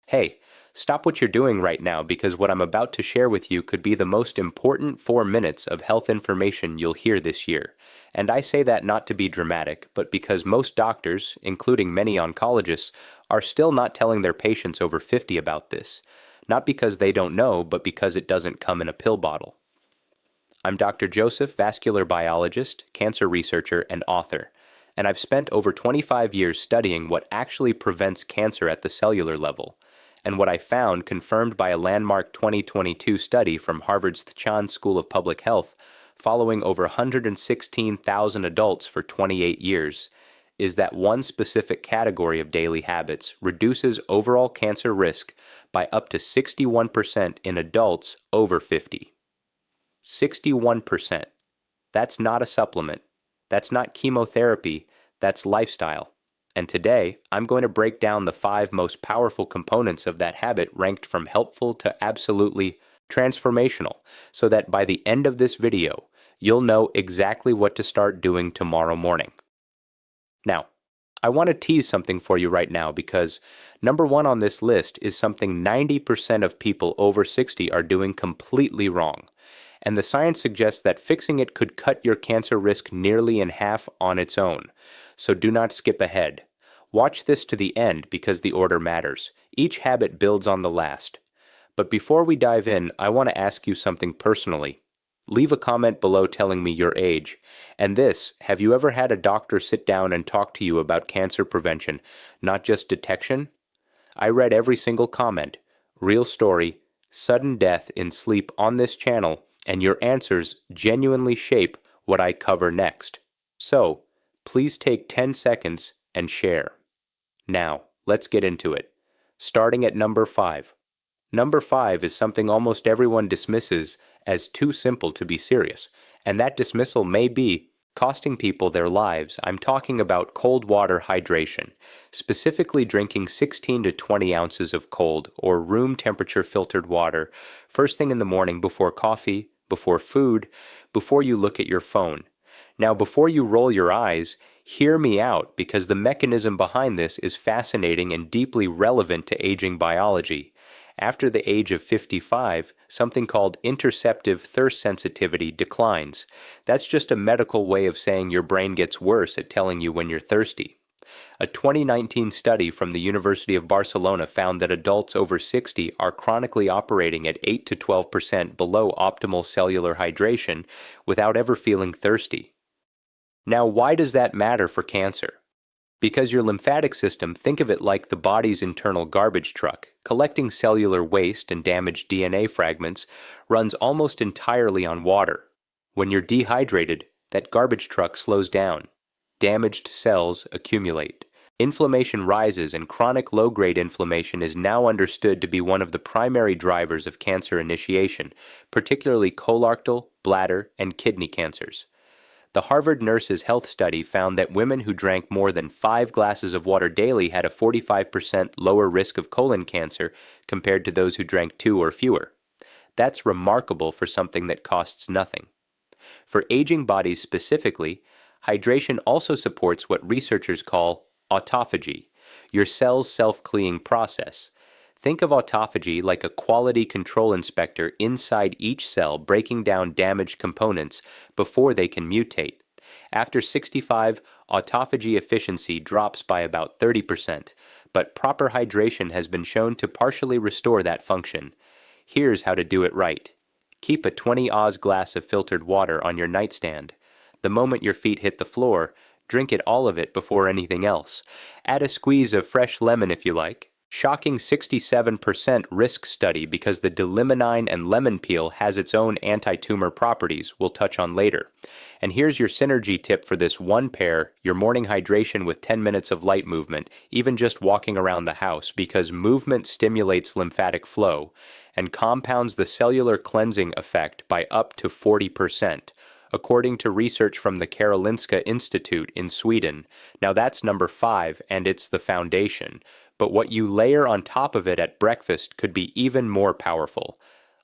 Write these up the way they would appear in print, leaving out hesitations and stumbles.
Hey, stop what you're doing right now because what I'm about to share with you could be the most important 4 minutes of health information you'll hear this year. And I say that not to be dramatic, but because most doctors, including many oncologists, are still not telling their patients over 50 about this. Not because they don't know, but because it doesn't come in a pill bottle. I'm Dr. Joseph, vascular biologist, cancer researcher, and author, and I've spent over 25 years studying what actually prevents cancer at the cellular level. And what I found, confirmed by a landmark 2022 study from Harvard's Chan School of Public Health, following over 116,000 adults for 28 years, is that one specific category of daily habits reduces overall cancer risk by up to 61% in adults over 50. 61%. That's not a supplement. That's not chemotherapy. That's lifestyle. And today, I'm going to break down the 5 most powerful components of that habit ranked from helpful to absolutely transformational, so that by the end of this video, you'll know exactly what to start doing tomorrow morning. Now, I want to tease something for you right now because number 1 on this list is something 90% of people over 60 are doing completely wrong. And the science suggests that fixing it could cut your cancer risk nearly in half on its own. So do not skip ahead. Watch this to the end because the order matters. Each habit builds on the last. But before we dive in, I want to ask you something personally. Leave a comment below telling me your age. And this, have you ever had a doctor sit down and talk to you about cancer prevention, not just detection? I read every single comment. Real story, sudden death in sleep on this channel, and your answers genuinely shape what I cover next. So, please take 10 seconds and share. Now, let's get into it. Starting at number 5. Number 5 is something almost everyone dismisses as too simple to be serious, and that dismissal may be costing people their lives. I'm talking about cold water hydration, specifically drinking 16 to 20 ounces of cold or room temperature filtered water first thing in the morning before coffee, before food, before you look at your phone. Now, before you roll your eyes, hear me out because the mechanism behind this is fascinating and deeply relevant to aging biology. After the age of 55, something called interceptive thirst sensitivity declines. That's just a medical way of saying your brain gets worse at telling you when you're thirsty. A 2019 study from the University of Barcelona found that adults over 60 are chronically operating at 8 to 12% below optimal cellular hydration without ever feeling thirsty. Now, why does that matter for cancer? Because your lymphatic system, think of it like the body's internal garbage truck, collecting cellular waste and damaged DNA fragments, runs almost entirely on water. When you're dehydrated, that garbage truck slows down. Damaged cells accumulate. Inflammation rises, and chronic low-grade inflammation is now understood to be one of the primary drivers of cancer initiation, particularly colorectal, bladder, and kidney cancers. The Harvard Nurses' Health Study found that women who drank more than 5 glasses of water daily had a 45% lower risk of colon cancer compared to those who drank 2 or fewer. That's remarkable for something that costs nothing. For aging bodies specifically, hydration also supports what researchers call autophagy, your cell's self-cleaning process. Think of autophagy like a quality control inspector inside each cell breaking down damaged components before they can mutate. After 65, autophagy efficiency drops by about 30%, but proper hydration has been shown to partially restore that function. Here's how to do it right. Keep a 20 Oz glass of filtered water on your nightstand. The moment your feet hit the floor, drink all of it before anything else. Add a squeeze of fresh lemon if you like. Shocking 67% risk study because the d-limonene and lemon peel has its own anti-tumor properties we'll touch on later. And here's your synergy tip for this one pair, your morning hydration with 10 minutes of light movement, even just walking around the house, because movement stimulates lymphatic flow and compounds the cellular cleansing effect by up to 40%. According to research from the Karolinska Institute in Sweden. Now that's number 5, and it's the foundation. But what you layer on top of it at breakfast could be even more powerful.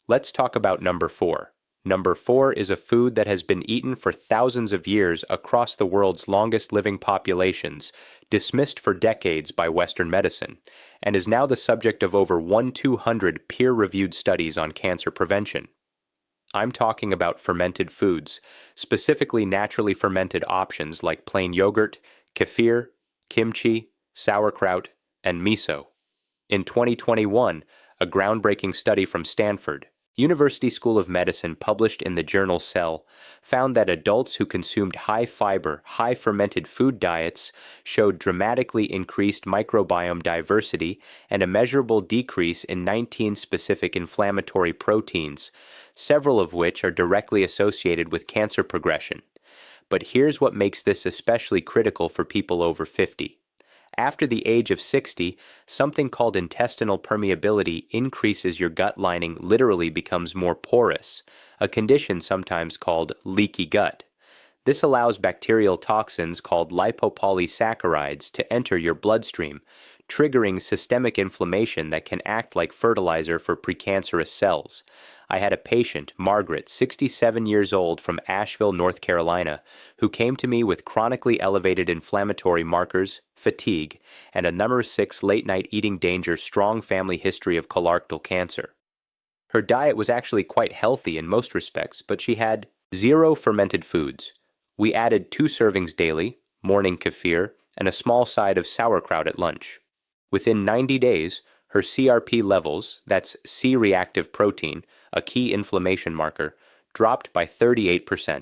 Let's talk about number 4. Number 4 is a food that has been eaten for thousands of years across the world's longest living populations, dismissed for decades by Western medicine, and is now the subject of over 1,200 peer-reviewed studies on cancer prevention. I'm talking about fermented foods, specifically naturally fermented options like plain yogurt, kefir, kimchi, sauerkraut, and miso. In 2021, a groundbreaking study from Stanford University School of Medicine published in the journal Cell found that adults who consumed high-fiber, high-fermented food diets showed dramatically increased microbiome diversity and a measurable decrease in 19 specific inflammatory proteins, several of which are directly associated with cancer progression. But here's what makes this especially critical for people over 50. After the age of 60, something called intestinal permeability increases. Your gut lining literally becomes more porous, a condition sometimes called leaky gut. This allows bacterial toxins called lipopolysaccharides to enter your bloodstream, triggering systemic inflammation that can act like fertilizer for precancerous cells. I had a patient, Margaret, 67 years old from Asheville, North Carolina, who came to me with chronically elevated inflammatory markers, fatigue, and a number 6 late-night eating danger strong family history of colorectal cancer. Her diet was actually quite healthy in most respects, but she had 0 fermented foods. We added 2 servings daily, morning kefir, and a small side of sauerkraut at lunch. Within 90 days, her CRP levels, that's C-reactive protein, a key inflammation marker, dropped by 38%.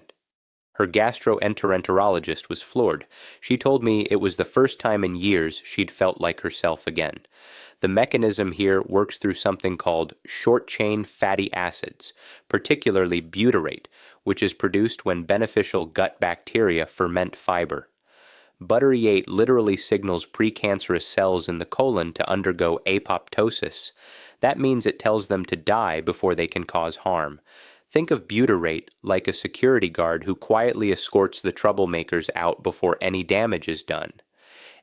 Her gastroenterologist was floored. She told me it was the first time in years she'd felt like herself again. The mechanism here works through something called short-chain fatty acids, particularly butyrate, which is produced when beneficial gut bacteria ferment fiber. Butyrate literally signals precancerous cells in the colon to undergo apoptosis. That means it tells them to die before they can cause harm. Think of butyrate like a security guard who quietly escorts the troublemakers out before any damage is done.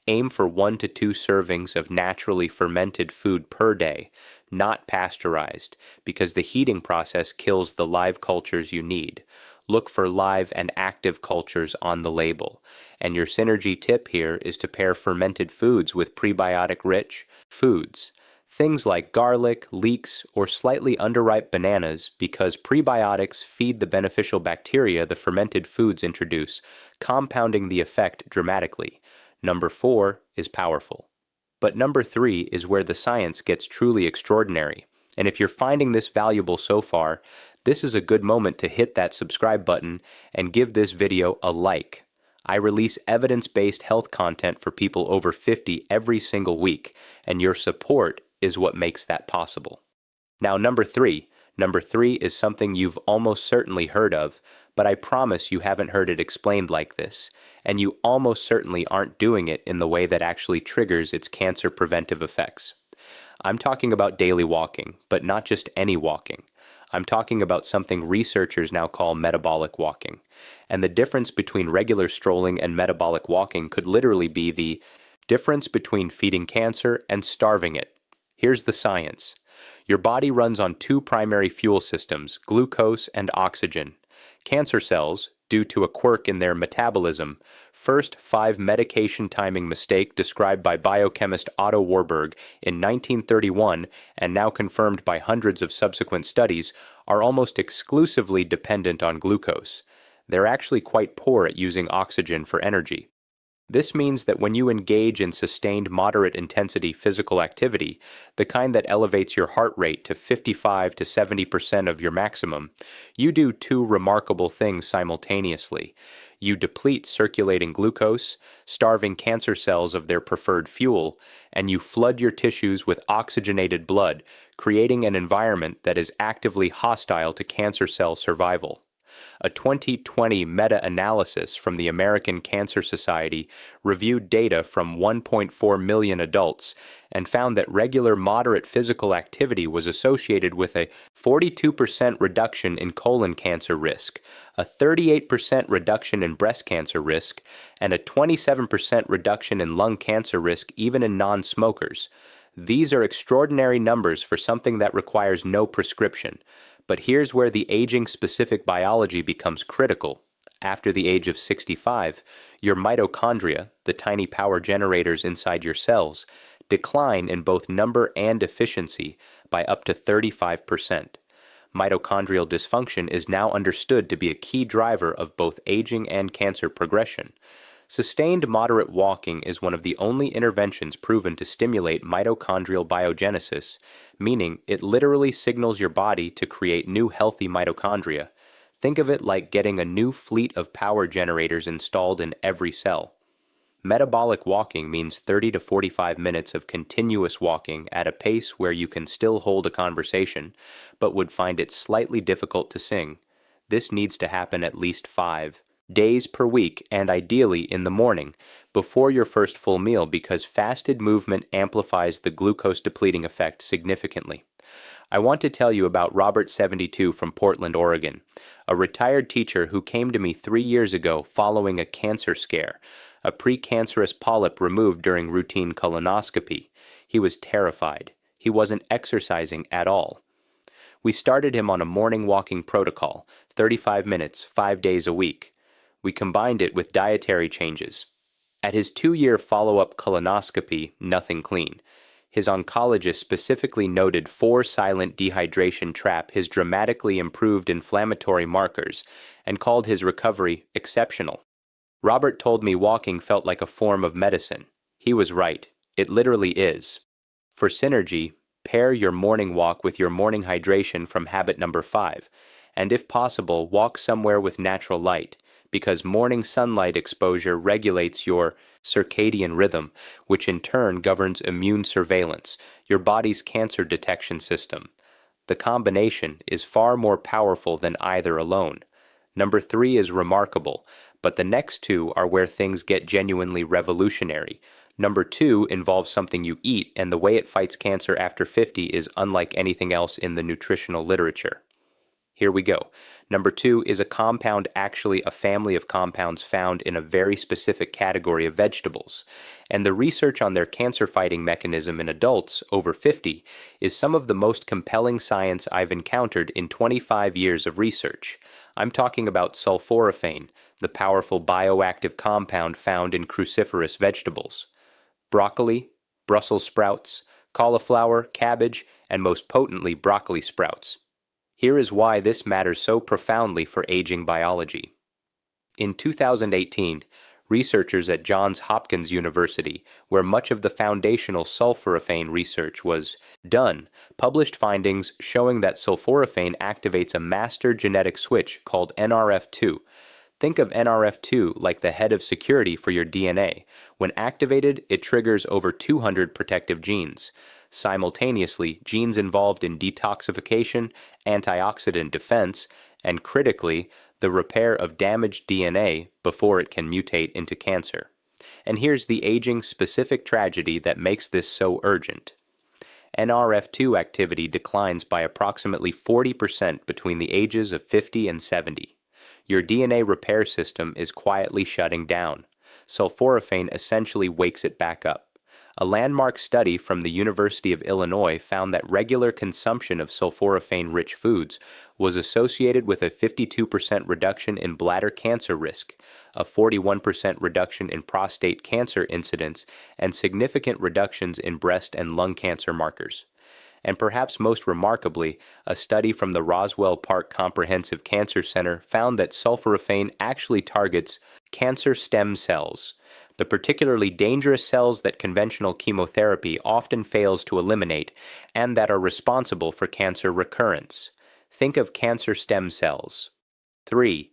Aim for 1 to 2 servings of naturally fermented food per day, not pasteurized, because the heating process kills the live cultures you need. Look for live and active cultures on the label. And your synergy tip here is to pair fermented foods with prebiotic-rich foods. Things like garlic, leeks, or slightly underripe bananas, because prebiotics feed the beneficial bacteria the fermented foods introduce, compounding the effect dramatically. Number 4 is powerful. But number 3 is where the science gets truly extraordinary. And if you're finding this valuable so far, this is a good moment to hit that subscribe button and give this video a like. I release evidence-based health content for people over 50 every single week, and your support is what makes that possible. Now, number 3. Number 3 is something you've almost certainly heard of, but I promise you haven't heard it explained like this, and you almost certainly aren't doing it in the way that actually triggers its cancer preventive effects. I'm talking about daily walking, but not just any walking. I'm talking about something researchers now call metabolic walking. And the difference between regular strolling and metabolic walking could literally be the difference between feeding cancer and starving it. Here's the science. Your body runs on 2 primary fuel systems, glucose and oxygen. Cancer cells, due to a quirk in their metabolism, first 5 medication timing mistake described by biochemist Otto Warburg in 1931 and now confirmed by hundreds of subsequent studies, are almost exclusively dependent on glucose. They're actually quite poor at using oxygen for energy. This means that when you engage in sustained moderate intensity physical activity, the kind that elevates your heart rate to 55 to 70% of your maximum, you do 2 remarkable things simultaneously. You deplete circulating glucose, starving cancer cells of their preferred fuel, and you flood your tissues with oxygenated blood, creating an environment that is actively hostile to cancer cell survival. A 2020 meta-analysis from the American Cancer Society reviewed data from 1.4 million adults and found that regular moderate physical activity was associated with a 42% reduction in colon cancer risk, a 38% reduction in breast cancer risk, and a 27% reduction in lung cancer risk even in non-smokers. These are extraordinary numbers for something that requires no prescription. But here's where the aging-specific biology becomes critical. After the age of 65, your mitochondria, the tiny power generators inside your cells, decline in both number and efficiency by up to 35%. Mitochondrial dysfunction is now understood to be a key driver of both aging and cancer progression. Sustained moderate walking is one of the only interventions proven to stimulate mitochondrial biogenesis, meaning it literally signals your body to create new healthy mitochondria. Think of it like getting a new fleet of power generators installed in every cell. Metabolic walking means 30 to 45 minutes of continuous walking at a pace where you can still hold a conversation, but would find it slightly difficult to sing. This needs to happen at least 5 days per week, and ideally in the morning, before your first full meal, because fasted movement amplifies the glucose depleting effect significantly. I want to tell you about Robert, 72, from Portland, Oregon, a retired teacher who came to me 3 years ago following a cancer scare, a precancerous polyp removed during routine colonoscopy. He was terrified. He wasn't exercising at all. We started him on a morning walking protocol, 35 minutes, 5 days a week. We combined it with dietary changes. At his 2-year follow-up colonoscopy, nothing clean, his oncologist specifically noted 4 silent dehydration trap his dramatically improved inflammatory markers and called his recovery exceptional. Robert told me walking felt like a form of medicine. He was right. It literally is. For synergy, pair your morning walk with your morning hydration from habit number 5, and if possible, walk somewhere with natural light, because morning sunlight exposure regulates your circadian rhythm, which in turn governs immune surveillance, your body's cancer detection system. The combination is far more powerful than either alone. Number 3 is remarkable, but the next 2 are where things get genuinely revolutionary. Number 2 involves something you eat, and the way it fights cancer after 50 is unlike anything else in the nutritional literature. Here we go. Number 2 is a compound, actually a family of compounds found in a very specific category of vegetables. And the research on their cancer-fighting mechanism in adults over 50 is some of the most compelling science I've encountered in 25 years of research. I'm talking about sulforaphane, the powerful bioactive compound found in cruciferous vegetables. Broccoli, Brussels sprouts, cauliflower, cabbage, and most potently broccoli sprouts. Here is why this matters so profoundly for aging biology. In 2018, researchers at Johns Hopkins University, where much of the foundational sulforaphane research was done, published findings showing that sulforaphane activates a master genetic switch called NRF2. Think of NRF2 like the head of security for your DNA. When activated, it triggers over 200 protective genes. Simultaneously, genes involved in detoxification, antioxidant defense, and critically, the repair of damaged DNA before it can mutate into cancer. And here's the aging-specific tragedy that makes this so urgent. NRF2 activity declines by approximately 40% between the ages of 50 and 70. Your DNA repair system is quietly shutting down. Sulforaphane essentially wakes it back up. A landmark study from the University of Illinois found that regular consumption of sulforaphane-rich foods was associated with a 52% reduction in bladder cancer risk, a 41% reduction in prostate cancer incidence, and significant reductions in breast and lung cancer markers. And perhaps most remarkably, a study from the Roswell Park Comprehensive Cancer Center found that sulforaphane actually targets cancer stem cells, the particularly dangerous cells that conventional chemotherapy often fails to eliminate and that are responsible for cancer recurrence. Think of cancer stem cells. 3.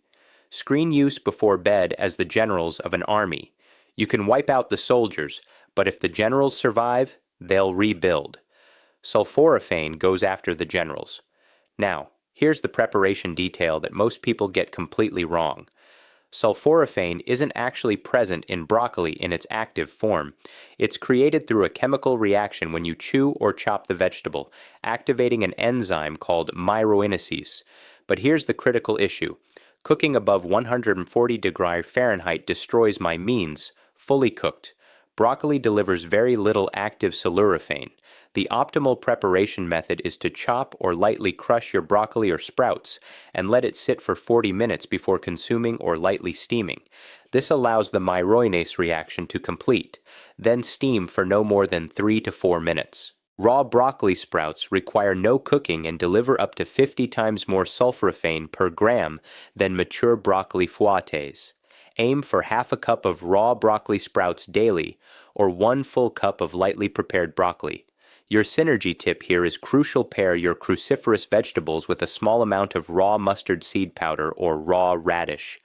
Screen use before bed as the generals of an army. You can wipe out the soldiers, but if the generals survive, they'll rebuild. Sulforaphane goes after the generals. Now, here's the preparation detail that most people get completely wrong. Sulforaphane isn't actually present in broccoli in its active form. It's created through a chemical reaction when you chew or chop the vegetable, activating an enzyme called myroinosese. But here's the critical issue. Cooking above 140 degrees Fahrenheit destroys my means, fully cooked. Broccoli delivers very little active sulforaphane. The optimal preparation method is to chop or lightly crush your broccoli or sprouts and let it sit for 40 minutes before consuming or lightly steaming. This allows the myroinase reaction to complete. Then steam for no more than 3 to 4 minutes. Raw broccoli sprouts require no cooking and deliver up to 50 times more sulforaphane per gram than mature broccoli fouettes. Aim for half a cup of raw broccoli sprouts daily, or 1 full cup of lightly prepared broccoli. Your synergy tip here is crucial: pair your cruciferous vegetables with a small amount of raw mustard seed powder or raw radish.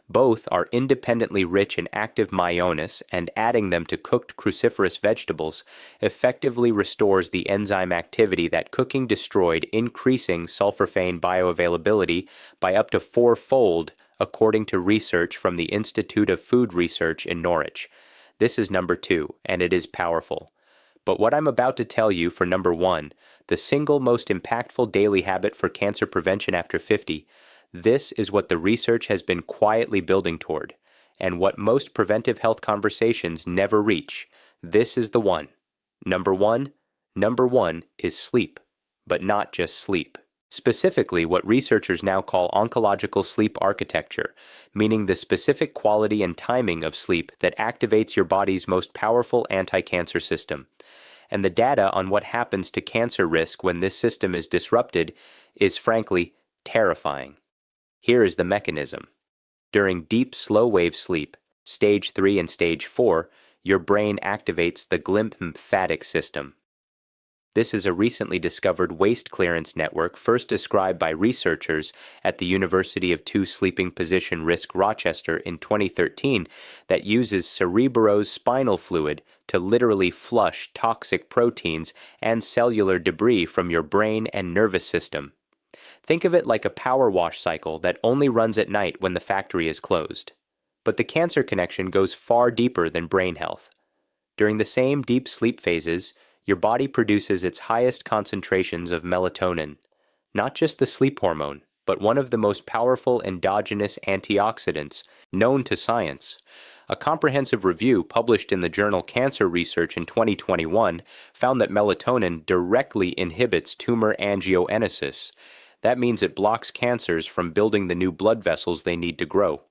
Both are independently rich in active myonis, and adding them to cooked cruciferous vegetables effectively restores the enzyme activity that cooking destroyed, increasing sulforaphane bioavailability by up to 4-fold, according to research from the Institute of Food Research in Norwich. This is number 2, and it is powerful. But what I'm about to tell you for number 1, the single most impactful daily habit for cancer prevention after 50, this is what the research has been quietly building toward, and what most preventive health conversations never reach. This is the one. Number 1 is sleep, but not just sleep. Specifically, what researchers now call oncological sleep architecture, meaning the specific quality and timing of sleep that activates your body's most powerful anti-cancer system. And the data on what happens to cancer risk when this system is disrupted is frankly terrifying. Here is the mechanism. During deep slow-wave sleep, stage 3 and stage 4, your brain activates the glymphatic system. This is a recently discovered waste clearance network first described by researchers at the University of Two Sleeping Position Risk Rochester in 2013 that uses cerebrospinal fluid to literally flush toxic proteins and cellular debris from your brain and nervous system. Think of it like a power wash cycle that only runs at night when the factory is closed. But the cancer connection goes far deeper than brain health. During the same deep sleep phases, your body produces its highest concentrations of melatonin, not just the sleep hormone, but one of the most powerful endogenous antioxidants known to science. A comprehensive review published in the journal Cancer Research in 2021 found that melatonin directly inhibits tumor angiogenesis. That means it blocks cancers from building the new blood vessels they need to grow.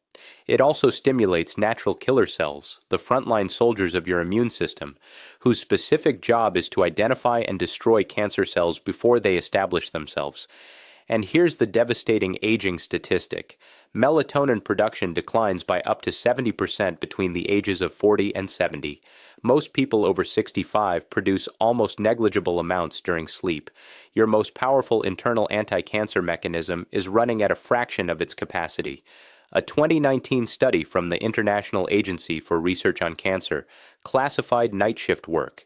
It also stimulates natural killer cells, the frontline soldiers of your immune system, whose specific job is to identify and destroy cancer cells before they establish themselves. And here's the devastating aging statistic. Melatonin production declines by up to 70% between the ages of 40 and 70. Most people over 65 produce almost negligible amounts during sleep. Your most powerful internal anti-cancer mechanism is running at a fraction of its capacity. A 2019 study from the International Agency for Research on Cancer classified night shift work,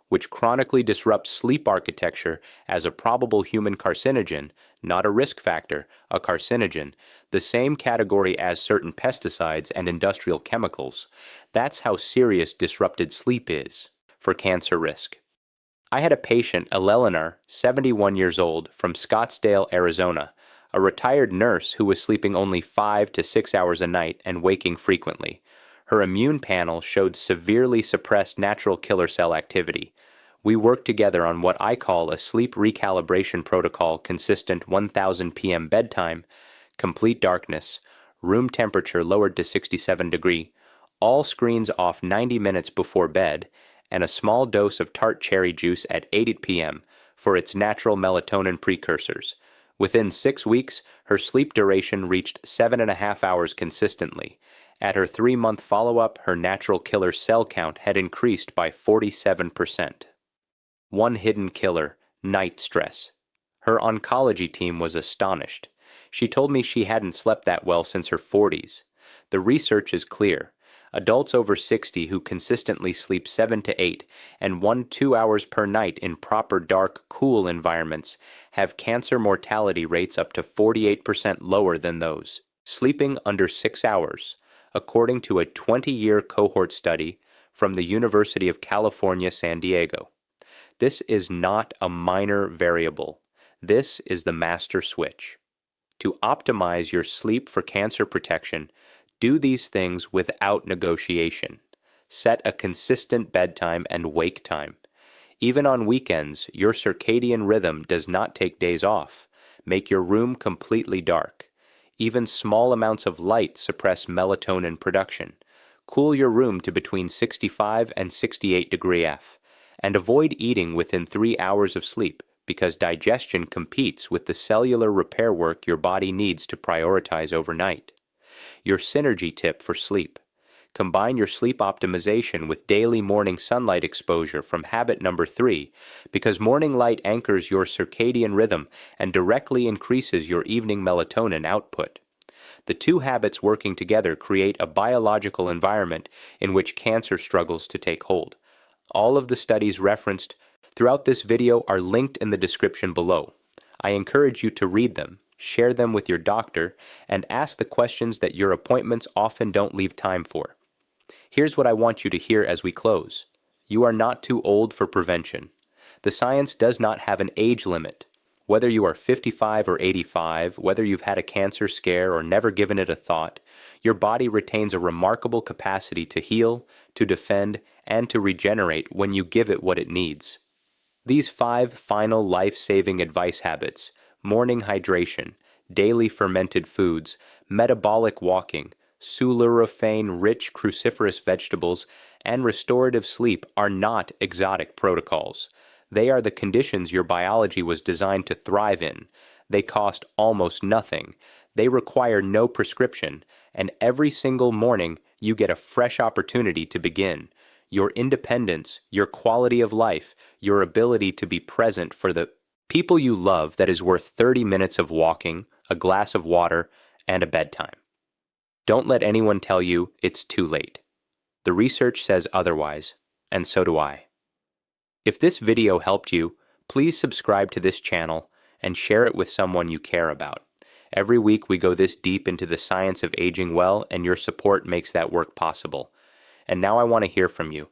which chronically disrupts sleep architecture, as a probable human carcinogen, not a risk factor, a carcinogen, the same category as certain pesticides and industrial chemicals. That's how serious disrupted sleep is for cancer risk. I had a patient, Eleanor, 71 years old, from Scottsdale, Arizona, a retired nurse who was sleeping only 5 to 6 hours a night and waking frequently. Her immune panel showed severely suppressed natural killer cell activity. We worked together on what I call a sleep recalibration protocol consistent 1000 p.m. bedtime, complete darkness, room temperature lowered to 67 degrees, all screens off 90 minutes before bed, and a small dose of tart cherry juice at 8 p.m. for its natural melatonin precursors. Within 6 weeks, her sleep duration reached 7.5 hours consistently. At her 3-month follow-up, her natural killer cell count had increased by 47%. One hidden killer: night stress. Her oncology team was astonished. She told me she hadn't slept that well since her 40s. The research is clear. Adults over 60 who consistently sleep 7 to 8 and 1-2 hours per night in proper dark, cool environments have cancer mortality rates up to 48% lower than those sleeping under 6 hours, according to a 20-year cohort study from the University of California, San Diego. This is not a minor variable. This is the master switch. To optimize your sleep for cancer protection, do these things without negotiation. Set a consistent bedtime and wake time. Even on weekends, your circadian rhythm does not take days off. Make your room completely dark. Even small amounts of light suppress melatonin production. Cool your room to between 65 and 68 degree F. And avoid eating within 3 hours of sleep, because digestion competes with the cellular repair work your body needs to prioritize overnight. Your synergy tip for sleep. Combine your sleep optimization with daily morning sunlight exposure from habit number 3, because morning light anchors your circadian rhythm and directly increases your evening melatonin output. The two habits working together create a biological environment in which cancer struggles to take hold. All of the studies referenced throughout this video are linked in the description below. I encourage you to read them, share them with your doctor, and ask the questions that your appointments often don't leave time for. Here's what I want you to hear as we close. You are not too old for prevention. The science does not have an age limit. Whether you are 55 or 85, whether you've had a cancer scare or never given it a thought, your body retains a remarkable capacity to heal, to defend, and to regenerate when you give it what it needs. These 5 final life-saving advice habits, morning hydration, daily fermented foods, metabolic walking, sulforaphane-rich cruciferous vegetables, and restorative sleep are not exotic protocols. They are the conditions your biology was designed to thrive in. They cost almost nothing. They require no prescription, and every single morning you get a fresh opportunity to begin. Your independence, your quality of life, your ability to be present for the people you love that is worth 30 minutes of walking, a glass of water, and a bedtime. Don't let anyone tell you it's too late. The research says otherwise, and so do I. If this video helped you, please subscribe to this channel and share it with someone you care about. Every week we go this deep into the science of aging well, and your support makes that work possible. And now I want to hear from you.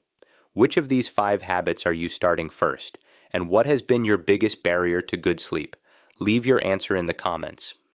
Which of these 5 habits are you starting first? And what has been your biggest barrier to good sleep? Leave your answer in the comments.